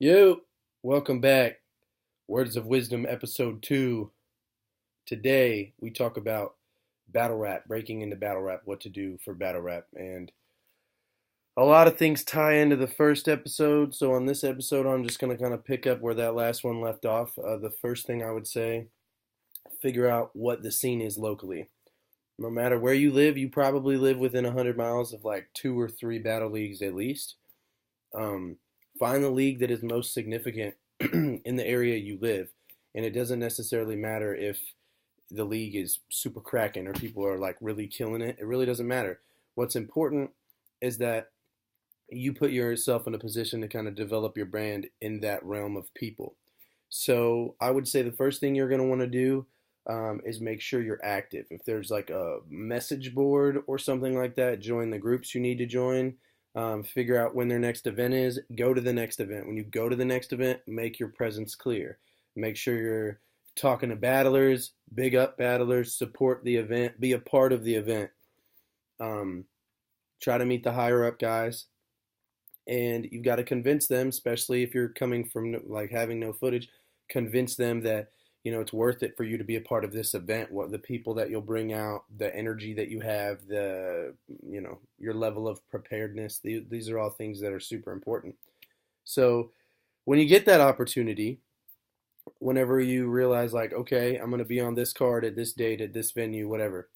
Yo, welcome back. Words of Wisdom, episode 2. Today, we talk about battle rap, breaking into battle rap, what to do for battle rap. And a lot of things tie into the first episode. So, on this episode, I'm just going to kind of pick up where that last one left off. The first thing I would say, figure out what the scene is locally. No matter where you live, you probably live within 100 miles of like 2 or 3 battle leagues at least. Um, Find the league that is most significant in the area you live. And it doesn't necessarily matter if the league is super cracking or people are like really killing it. It really doesn't matter. What's important is that you put yourself in a position to kind of develop your brand in that realm of people. So I would say the first thing you're going to want to do is make sure you're active. If there's like a message board or something like that, join the groups you need to join. Figure out when their next event is. Go to the next event. When you go to the next event, make your presence clear. Make sure you're talking to battlers, big up battlers, support the event, be a part of the event. Um, Try to meet the higher up guys, and you've got to convince them, especially if you're coming from like having no footage, convince them that it's worth it for you to be a part of this event. What the people that you'll bring out, the energy that you have, the your level of preparedness. These are all things that are super important. So when you get that opportunity, whenever you realize like, okay, I'm going to be on this card at this date at this venue, whatever.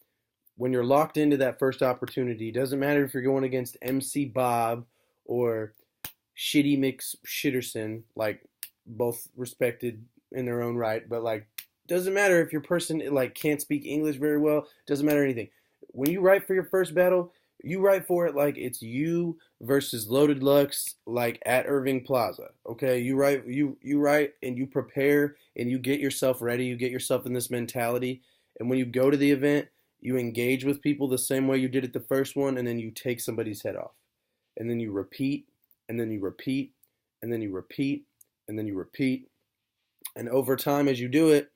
When you're locked into that first opportunity, doesn't matter if you're going against MC Bob or Shitty Mix Shitterson, like both respected in their own right, but like doesn't matter if your person like can't speak English very well, doesn't matter anything. When you write for your first battle, you write for it like it's you versus Loaded Lux, like at Irving Plaza. Okay, you write and you prepare and you get yourself ready, you get yourself in this mentality, and when you go to the event, you engage with people the same way you did at the first one, and then you take somebody's head off, and then you repeat, and then you repeat, and then you repeat, and then you repeat, and over time as you do it,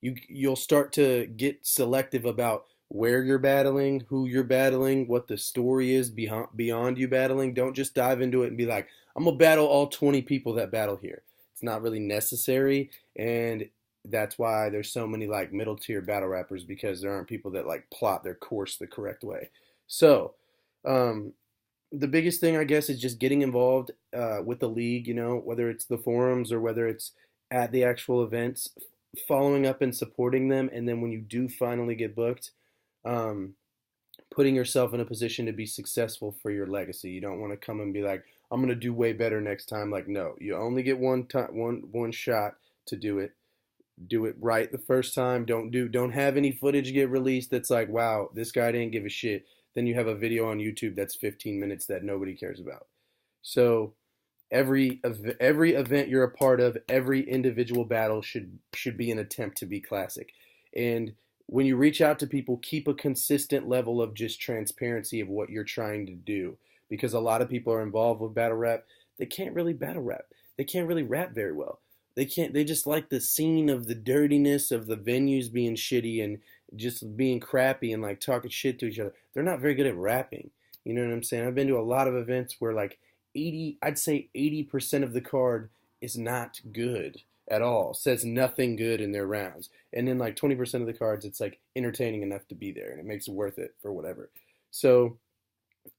you'll start to get selective about where you're battling, who you're battling, what the story is beyond you battling. Don't just dive into it and be like, I'm gonna battle all 20 people that battle here. It's not really necessary, and that's why there's so many like middle tier battle rappers, because there aren't people that like plot their course the correct way. So, um, the biggest thing I guess is just getting involved with the league. Whether it's the forums or whether it's at the actual events, following up and supporting them, and then when you do finally get booked, um, putting yourself in a position to be successful for your legacy. You don't want to come and be like, I'm gonna do way better next time. Like, no, you only get one time, one shot to do it. Do it right the first time. Don't have any footage get released that's like, wow, this guy didn't give a shit. Then you have a video on YouTube that's 15 minutes that nobody cares about. So every event you're a part of, every individual battle should be an attempt to be classic. And when you reach out to people, keep a consistent level of just transparency of what you're trying to do, because a lot of people are involved with battle rap. They can't really battle rap. They can't really rap very well. They just like the scene of the dirtiness of the venues being shitty and just being crappy and like talking shit to each other. They're not very good at rapping. You know what I'm saying? I've been to a lot of events where like I'd say 80% of the card is not good at all. Says nothing good in their rounds. And then like 20% of the cards, it's like entertaining enough to be there and it makes it worth it for whatever. So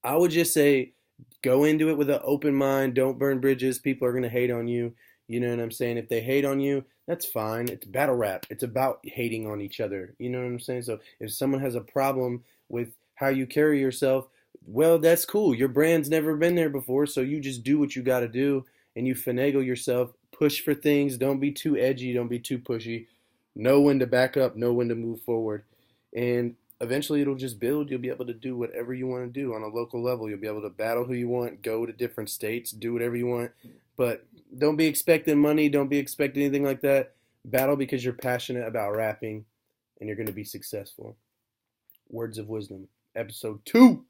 I would just say go into it with an open mind. Don't burn bridges. People are going to hate on you. You know what I'm saying? If they hate on you, that's fine. It's battle rap. It's about hating on each other. You know what I'm saying? So if someone has a problem with how you carry yourself, well, that's cool. Your brand's never been there before, so you just do what you got to do and you finagle yourself. Push for things. Don't be too edgy. Don't be too pushy. Know when to back up. Know when to move forward. And eventually it'll just build. You'll be able to do whatever you want to do on a local level. You'll be able to battle who you want, go to different states, do whatever you want. But don't be expecting money. Don't be expecting anything like that. Battle because you're passionate about rapping and you're going to be successful. Words of Wisdom, episode 2.